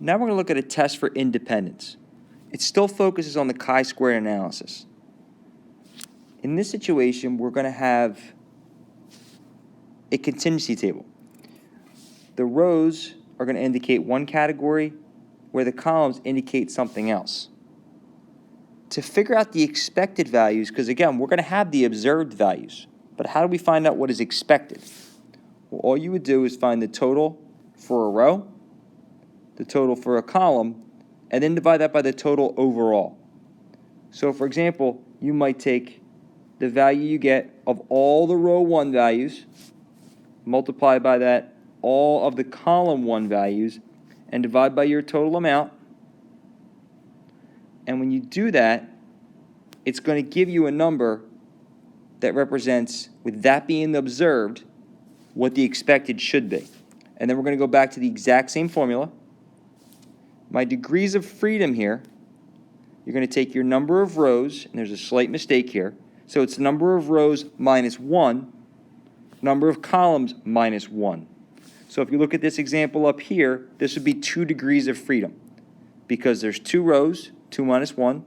Now we're going to look at a test for independence. It still focuses on the chi-square analysis. In this situation, we're going to have a contingency table. The rows are going to indicate one category, where the columns indicate something else. To figure out the expected values, because again, we're going to have the observed values, but how do we find out what is expected? Well, all you would do is find the total for a row, the total for a column, and then divide that by the total overall. So for example, you might take the value you get of all the row 1 values, multiply by that all of the column 1 values, and divide by your total amount. And when you do that, it's going to give you a number that represents, with that being observed, what the expected should be. And then we're going to go back to the exact same formula. My degrees of freedom here, you're going to take your number of rows, and there's a slight mistake here. So it's number of rows minus 1, number of columns minus 1. So if you look at this example up here, this would be 2 degrees of freedom, because there's 2 rows, 2 minus 1.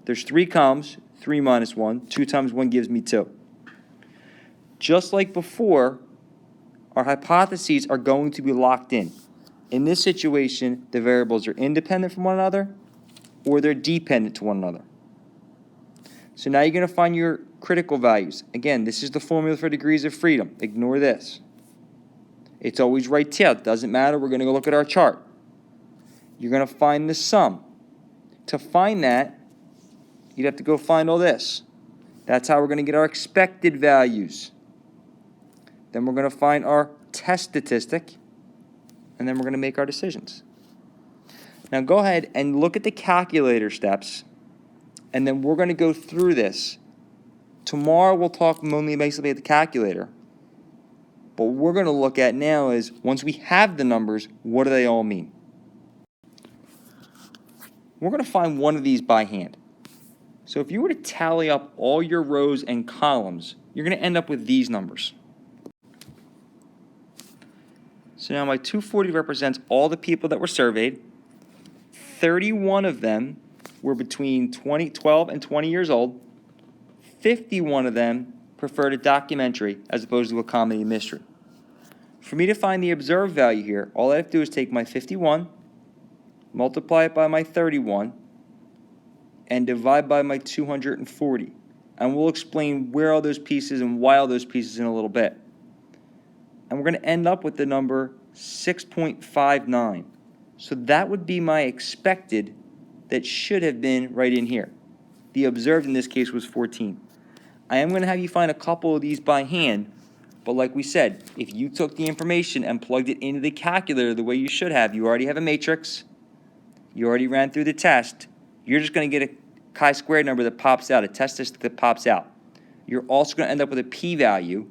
There's 3 columns, 3 minus 1. 2 times 1 gives me 2. Just like before, our hypotheses are going to be locked in. In this situation, the variables are independent from one another, or they're dependent to one another. So now you're going to find your critical values. Again, this is the formula for degrees of freedom. Ignore this. It's always right-tailed. Doesn't matter. We're going to go look at our chart. You're going to find the sum. To find that, you'd have to go find all this. That's how we're going to get our expected values. Then we're going to find our test statistic, and then we're going to make our decisions. Now go ahead and look at the calculator steps, and then we're going to go through this. Tomorrow we'll talk only basically at the calculator. But what we're going to look at now is, once we have the numbers, what do they all mean? We're going to find one of these by hand. So if you were to tally up all your rows and columns, you're going to end up with these numbers. So now my 240 represents all the people that were surveyed. 31 of them were between 12 and 20 years old. 51 of them preferred a documentary as opposed to a comedy mystery. For me to find the observed value here, all I have to do is take my 51, multiply it by my 31, and divide by my 240. And we'll explain where all those pieces and why all those pieces in a little bit. And we're going to end up with the number 6.59. So that would be my expected that should have been right in here. The observed in this case was 14. I am going to have you find a couple of these by hand, but like we said, if you took the information and plugged it into the calculator the way you should have, you already have a matrix, you already ran through the test, you're just going to get a chi-squared number that pops out, a test statistic that pops out. You're also going to end up with a p-value.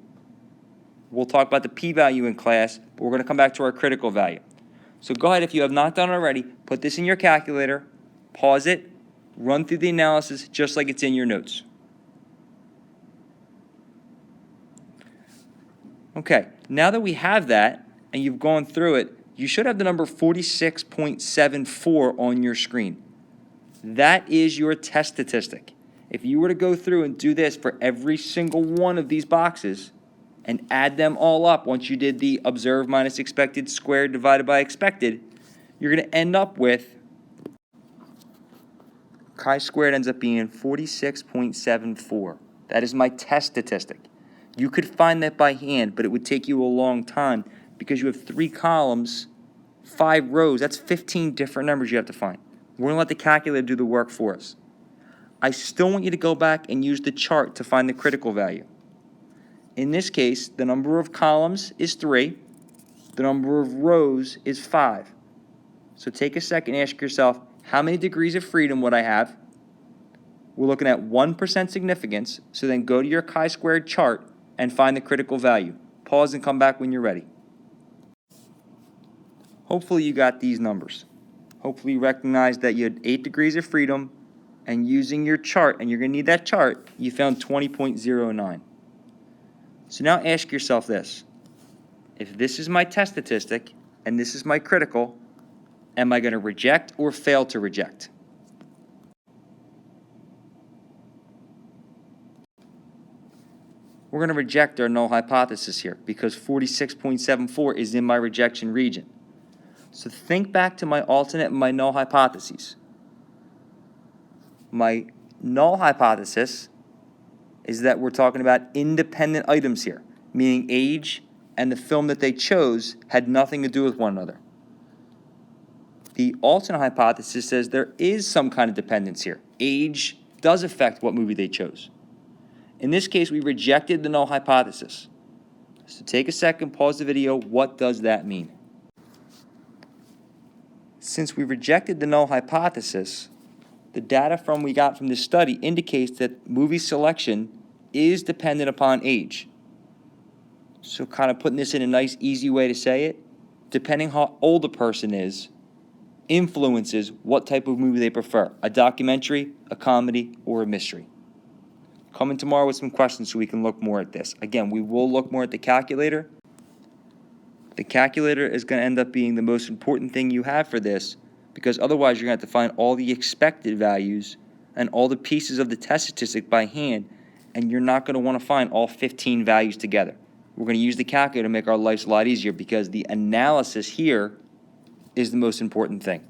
We'll talk about the p-value in class, but we're going to come back to our critical value. So go ahead, if you have not done it already, put this in your calculator, pause it, run through the analysis just like it's in your notes. Okay, now that we have that and you've gone through it, you should have the number 46.74 on your screen. That is your test statistic. If you were to go through and do this for every single one of these boxes and add them all up once you did the observed minus expected squared divided by expected, you're going to end up with chi-squared ends up being 46.74. That is my test statistic. You could find that by hand, but it would take you a long time because you have 3 columns, 5 rows. That's 15 different numbers you have to find. We're going to let the calculator do the work for us. I still want you to go back and use the chart to find the critical value. In this case, the number of columns is 3. The number of rows is 5. So take a second and ask yourself, how many degrees of freedom would I have? We're looking at 1% significance, so then go to your chi-squared chart and find the critical value. Pause and come back when you're ready. Hopefully you got these numbers. Hopefully you recognize that you had 8 degrees of freedom, and using your chart, and you're going to need that chart, you found 20.09. So now ask yourself this. If this is my test statistic, and this is my critical, Am I going to reject or fail to reject? We're going to reject our null hypothesis here because 46.74 is in my rejection region. So think back to my alternate and my null hypotheses. My null hypothesis is that we're talking about independent items here, meaning age and the film that they chose had nothing to do with one another. The alternate hypothesis says there is some kind of dependence here. Age does affect what movie they chose. In this case, we rejected the null hypothesis. So take a second, pause the video. What does that mean? Since we rejected the null hypothesis, the data we got from this study indicates that movie selection is dependent upon age. So kind of putting this in a nice, easy way to say it, depending how old a person is, influences what type of movie they prefer, a documentary, a comedy, or a mystery. Come in tomorrow with some questions so we can look more at this. Again, we will look more at the calculator. The calculator is going to end up being the most important thing you have for this because otherwise you're going to have to find all the expected values and all the pieces of the test statistic by hand, and you're not going to want to find all 15 values together. We're going to use the calculator to make our lives a lot easier because the analysis here is the most important thing.